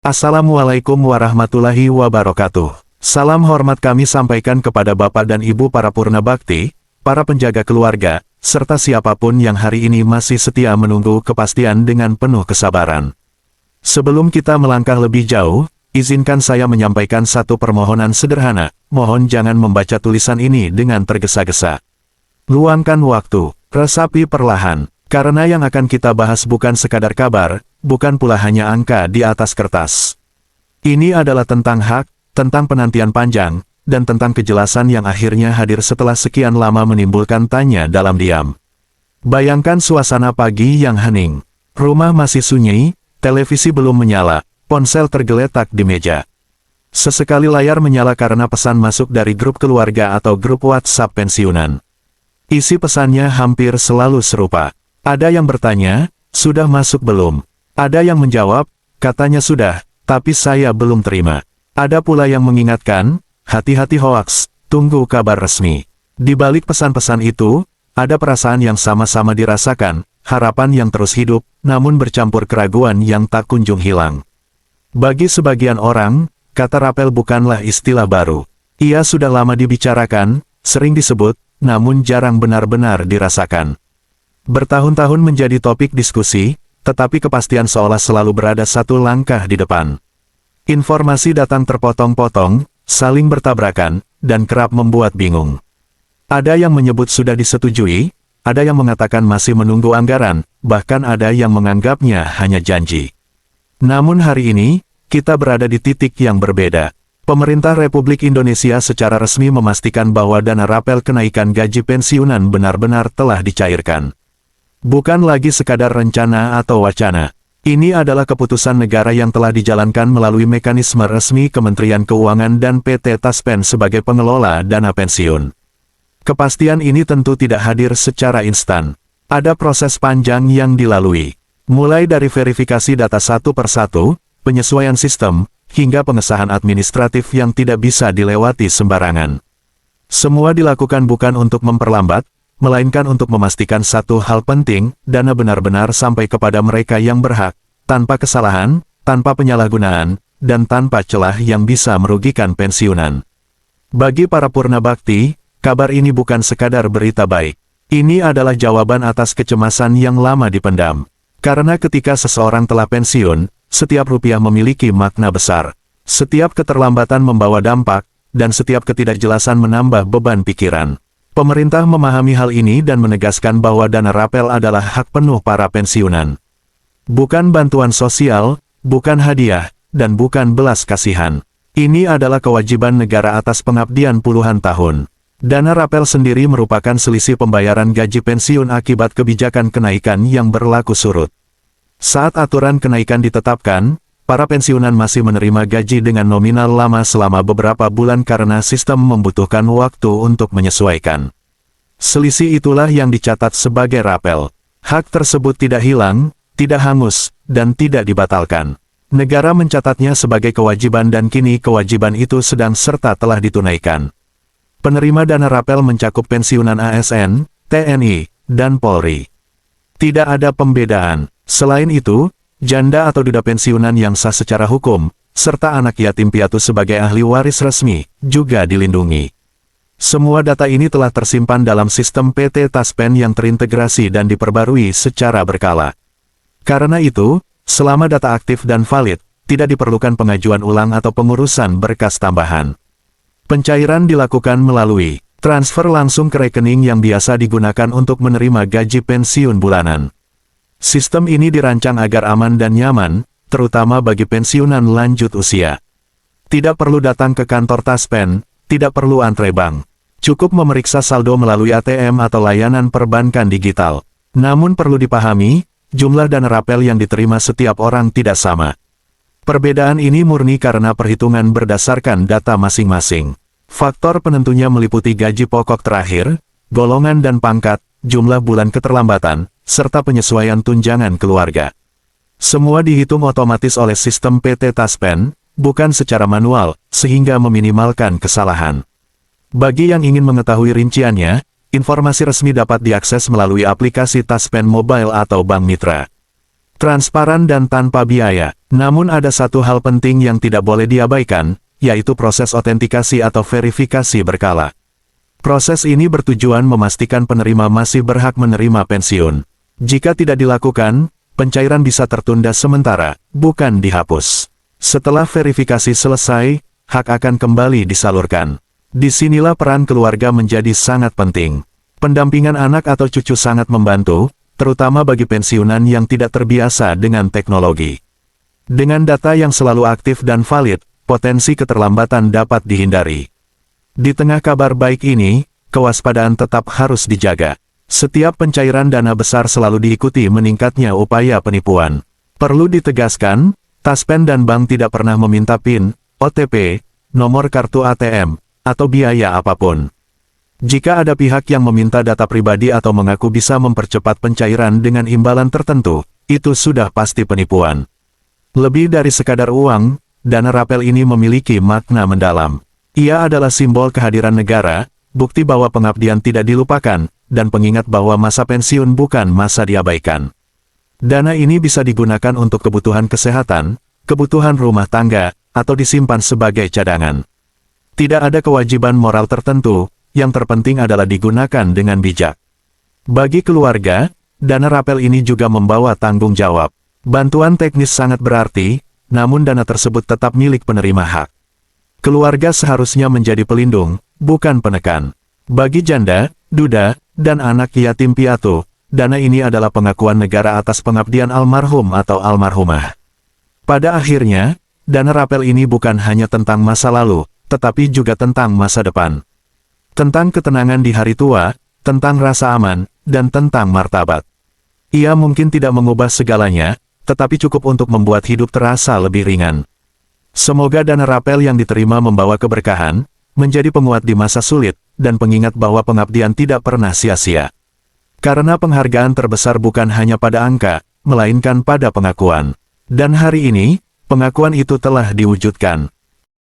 Assalamualaikum warahmatullahi wabarakatuh. Salam hormat kami sampaikan kepada Bapak dan Ibu para Purna Bakti, para penjaga keluarga, serta siapapun yang hari ini masih setia menunggu kepastian dengan penuh kesabaran. Sebelum kita melangkah lebih jauh, izinkan saya menyampaikan satu permohonan sederhana. Mohon jangan membaca tulisan ini dengan tergesa-gesa. Luangkan waktu, resapi perlahan, karena yang akan kita bahas bukan sekadar kabar, bukan pula hanya angka di atas kertas. Ini adalah tentang hak, tentang penantian panjang, dan tentang kejelasan yang akhirnya hadir setelah sekian lama menimbulkan tanya dalam diam. Bayangkan suasana pagi yang hening. Rumah masih sunyi, televisi belum menyala, ponsel tergeletak di meja. Sesekali layar menyala karena pesan masuk dari grup keluarga atau grup WhatsApp pensiunan. Isi pesannya hampir selalu serupa. Ada yang bertanya, "Sudah masuk belum?" Ada yang menjawab, "Katanya sudah, tapi saya belum terima." Ada pula yang mengingatkan, "Hati-hati hoaks, tunggu kabar resmi." Di balik pesan-pesan itu, ada perasaan yang sama-sama dirasakan, harapan yang terus hidup, namun bercampur keraguan yang tak kunjung hilang. Bagi sebagian orang, kata rapel bukanlah istilah baru. Ia sudah lama dibicarakan, sering disebut, namun jarang benar-benar dirasakan. Bertahun-tahun menjadi topik diskusi, tetapi kepastian seolah selalu berada satu langkah di depan. Informasi datang terpotong-potong, saling bertabrakan, dan kerap membuat bingung. Ada yang menyebut sudah disetujui, ada yang mengatakan masih menunggu anggaran, bahkan ada yang menganggapnya hanya janji. Namun hari ini, kita berada di titik yang berbeda. Pemerintah Republik Indonesia secara resmi memastikan bahwa dana rapel kenaikan gaji pensiunan benar-benar telah dicairkan. Bukan lagi sekadar rencana atau wacana. Ini adalah keputusan negara yang telah dijalankan melalui mekanisme resmi Kementerian Keuangan dan PT Taspen sebagai pengelola dana pensiun. Kepastian ini tentu tidak hadir secara instan. Ada proses panjang yang dilalui. Mulai dari verifikasi data satu persatu, penyesuaian sistem, hingga pengesahan administratif yang tidak bisa dilewati sembarangan. Semua dilakukan bukan untuk memperlambat, melainkan untuk memastikan satu hal penting, dana benar-benar sampai kepada mereka yang berhak, tanpa kesalahan, tanpa penyalahgunaan, dan tanpa celah yang bisa merugikan pensiunan. Bagi para Purna Bakti, kabar ini bukan sekadar berita baik. Ini adalah jawaban atas kecemasan yang lama dipendam. Karena ketika seseorang telah pensiun, setiap rupiah memiliki makna besar. Setiap keterlambatan membawa dampak, dan setiap ketidakjelasan menambah beban pikiran. Pemerintah memahami hal ini dan menegaskan bahwa dana rapel adalah hak penuh para pensiunan. Bukan bantuan sosial, bukan hadiah, dan bukan belas kasihan. Ini adalah kewajiban negara atas pengabdian puluhan tahun. Dana rapel sendiri merupakan selisih pembayaran gaji pensiun akibat kebijakan kenaikan yang berlaku surut. Saat aturan kenaikan ditetapkan, para pensiunan masih menerima gaji dengan nominal lama selama beberapa bulan karena sistem membutuhkan waktu untuk menyesuaikan. Selisih itulah yang dicatat sebagai rapel. Hak tersebut tidak hilang, tidak hangus, dan tidak dibatalkan. Negara mencatatnya sebagai kewajiban dan kini kewajiban itu sedang serta telah ditunaikan. Penerima dana rapel mencakup pensiunan ASN, TNI, dan Polri. Tidak ada pembedaan. Selain itu, janda atau duda pensiunan yang sah secara hukum, serta anak yatim piatu sebagai ahli waris resmi, juga dilindungi. Semua data ini telah tersimpan dalam sistem PT Taspen yang terintegrasi dan diperbarui secara berkala. Karena itu, selama data aktif dan valid, tidak diperlukan pengajuan ulang atau pengurusan berkas tambahan. Pencairan dilakukan melalui transfer langsung ke rekening yang biasa digunakan untuk menerima gaji pensiun bulanan. Sistem ini dirancang agar aman dan nyaman, terutama bagi pensiunan lanjut usia. Tidak perlu datang ke kantor Taspen, tidak perlu antre bank. Cukup memeriksa saldo melalui ATM atau layanan perbankan digital. Namun perlu dipahami, jumlah dana rapel yang diterima setiap orang tidak sama. Perbedaan ini murni karena perhitungan berdasarkan data masing-masing. Faktor penentunya meliputi gaji pokok terakhir, golongan dan pangkat, jumlah bulan keterlambatan, serta penyesuaian tunjangan keluarga. Semua dihitung otomatis oleh sistem PT Taspen, bukan secara manual, sehingga meminimalkan kesalahan. Bagi yang ingin mengetahui rinciannya, informasi resmi dapat diakses melalui aplikasi Taspen Mobile atau Bank Mitra. transparan dan tanpa biaya. Namun ada satu hal penting yang tidak boleh diabaikan, yaitu proses otentikasi atau verifikasi berkala. Proses ini bertujuan memastikan penerima masih berhak menerima pensiun. Jika tidak dilakukan, pencairan bisa tertunda sementara, bukan dihapus. Setelah verifikasi selesai, hak akan kembali disalurkan. Disinilah peran keluarga menjadi sangat penting. Pendampingan anak atau cucu sangat membantu, terutama bagi pensiunan yang tidak terbiasa dengan teknologi. Dengan data yang selalu aktif dan valid, potensi keterlambatan dapat dihindari. Di tengah kabar baik ini, kewaspadaan tetap harus dijaga. Setiap pencairan dana besar selalu diikuti meningkatnya upaya penipuan. Perlu ditegaskan, Taspen dan bank tidak pernah meminta PIN, OTP, nomor kartu ATM, atau biaya apapun. Jika ada pihak yang meminta data pribadi atau mengaku bisa mempercepat pencairan dengan imbalan tertentu, itu sudah pasti penipuan. Lebih dari sekadar uang, dana rapel ini memiliki makna mendalam. Ia adalah simbol kehadiran negara, bukti bahwa pengabdian tidak dilupakan, dan pengingat bahwa masa pensiun bukan masa diabaikan. Dana ini bisa digunakan untuk kebutuhan kesehatan, kebutuhan rumah tangga, atau disimpan sebagai cadangan. Tidak ada kewajiban moral tertentu, yang terpenting adalah digunakan dengan bijak. Bagi keluarga, dana rapel ini juga membawa tanggung jawab. Bantuan teknis sangat berarti, namun dana tersebut tetap milik penerima hak. Keluarga seharusnya menjadi pelindung, bukan penekan. Bagi janda, duda, dan anak yatim piatu, dana ini adalah pengakuan negara atas pengabdian almarhum atau almarhumah. Pada akhirnya, dana rapel ini bukan hanya tentang masa lalu, tetapi juga tentang masa depan. Tentang ketenangan di hari tua, tentang rasa aman, dan tentang martabat. Ia mungkin tidak mengubah segalanya, tetapi cukup untuk membuat hidup terasa lebih ringan. Semoga dana rapel yang diterima membawa keberkahan, menjadi penguat di masa sulit, dan pengingat bahwa pengabdian tidak pernah sia-sia. Karena penghargaan terbesar bukan hanya pada angka, melainkan pada pengakuan. Dan hari ini, pengakuan itu telah diwujudkan.